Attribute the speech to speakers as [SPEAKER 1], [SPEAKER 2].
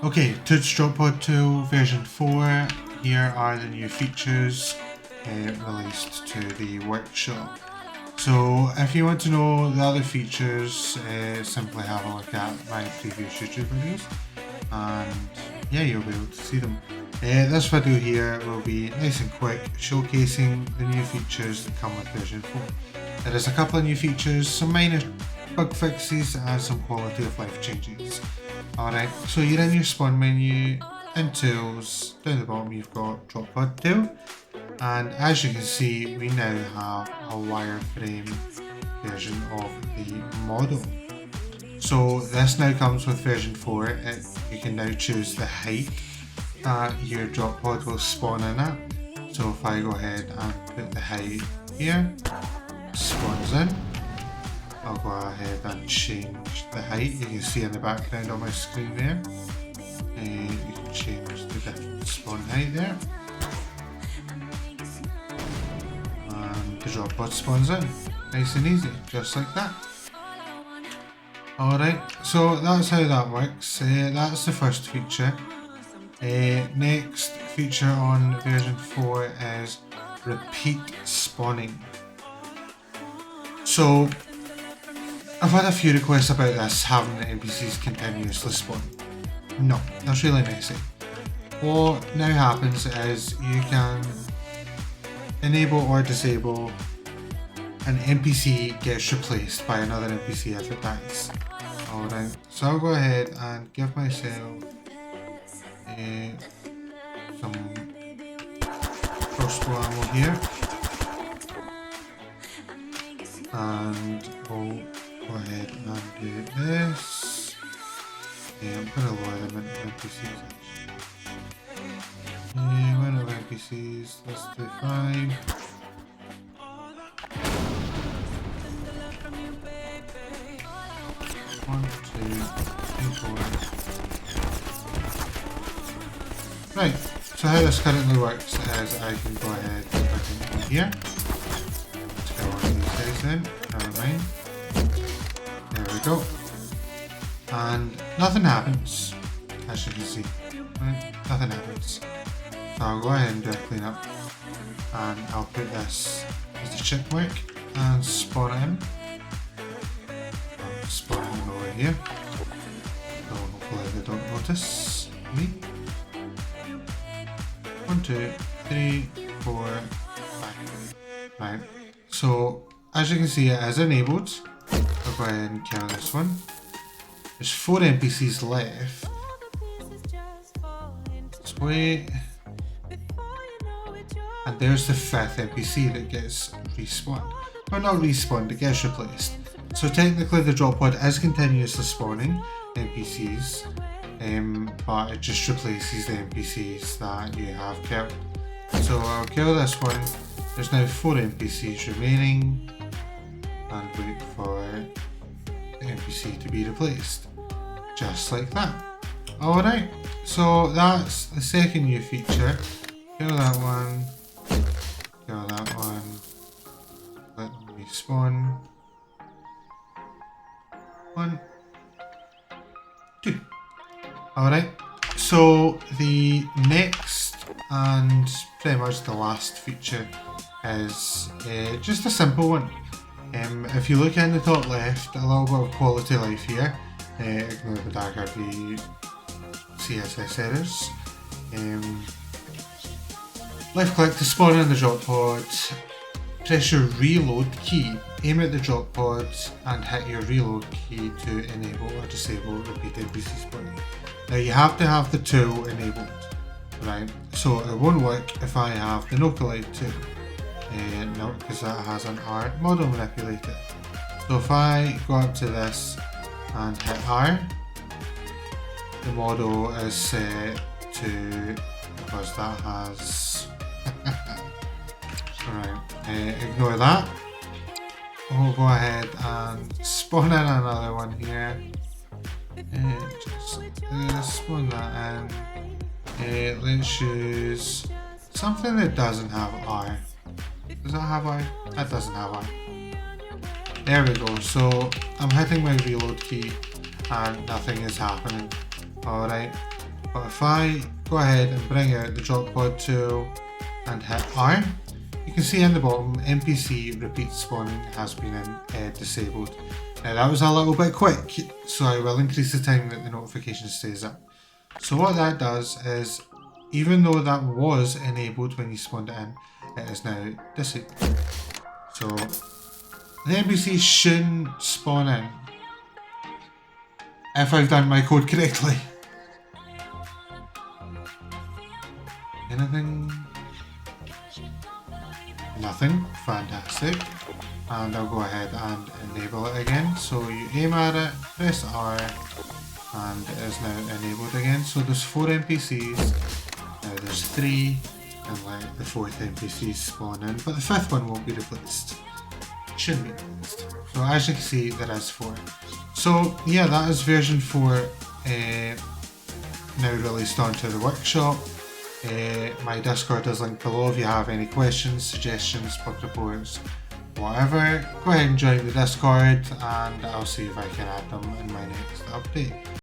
[SPEAKER 1] Okay, Toots Drop Pod Tool version 4. Here are the new features released to the workshop. So if you want to know the other features, simply have a look at my previous YouTube videos and yeah, you'll be able to see them. This video here will be nice and quick, showcasing the new features that come with version 4. There is a couple of new features, some minor bug fixes and some quality of life changes. Alright, so you're in your spawn menu, in tools, down the bottom you've got drop pod tool, and as you can see we now have a wireframe version of the model. So this now comes with version 4, you can now choose the height that your drop pod will spawn in at. So if I go ahead and put the height here, spawns in. I'll go ahead and change the height. You can see in the background on my screen there. You can change the different spawn height there. And the drop pod spawns in. Nice and easy, just like that. Alright, so that's how that works. That's the first feature. Next feature on version 4 is repeat spawning. So I've had a few requests about this, having the NPCs continuously spawn. No, that's really messy. What now happens is you can enable or disable an NPC gets replaced by another NPC if it dies. Alright, so I'll go ahead and give myself some crossbow ammo here. And we'll go ahead and do this. I'm going to lower them into NPCs actually. One of NPCs, let's do 5. One, 2, 3, 4. Right, so how this currently works is I can go ahead and put it in here. Let's go on these guys then, never mind. There we go. And nothing happens, as you can see. Right? Nothing happens. So I'll go ahead and do a cleanup. And I'll put this as the chip mark and spawn it in. I'll spawn it in over here. So hopefully they don't notice me. 1, 2, 3, 4, 5. Right. So as you can see, it is enabled. I'll go ahead and kill this one. There's 4 NPCs left. Let's wait. And there's the 5th NPC that gets respawned. Well, not respawned, it gets replaced. So technically the drop pod is continuously spawning NPCs, but it just replaces the NPCs that you have killed. So I'll kill this one. There's now 4 NPCs remaining. And wait for the NPC to be replaced. Just like that. Alright, so that's the second new feature. Kill that one. Kill that one. Let them respawn. 1, 2. Alright, so the next and pretty much the last feature is just a simple one. If you look in the top left, a little bit of quality life here. Ignore the dark RP CSS errors. Left click to spawn in the drop pod. Press your reload key, aim at the drop pod and hit your reload key to enable or disable repeat NPC spawning. Now you have to have the tool enabled, right? So it won't work if I have the Nocolite tool. No, because that has an R model manipulator. So if I go up to this and hit R, the model is set to, because that has alright, ignore that. We'll go ahead and spawn in another one here. Just spawn that in. Let's use something that doesn't have R. Does that have R? That doesn't have R. There we go. So I'm hitting my reload key and nothing is happening. Alright. But if I go ahead and bring out the drop pod tool and hit R, you can see in the bottom NPC repeat spawning has been disabled. Now that was a little bit quick, so I will increase the time that the notification stays up. So what that does is, even though that was enabled when you spawned it in, it is now disabled. So the NPC shouldn't spawn in if I've done my code correctly. Anything? Nothing. Fantastic. And I'll go ahead and enable it again. So you aim at it, press R, and it is now enabled again. So there's 4 NPCs, now there's 3, and let the 4th NPC spawn in, but the 5th one won't be replaced. Shouldn't be replaced. So as you can see, there is 4. So yeah, that is version 4 now released onto the workshop. My Discord is linked below if you have any questions, suggestions, bug reports, whatever. Go ahead and join the Discord and I'll see if I can add them in my next update.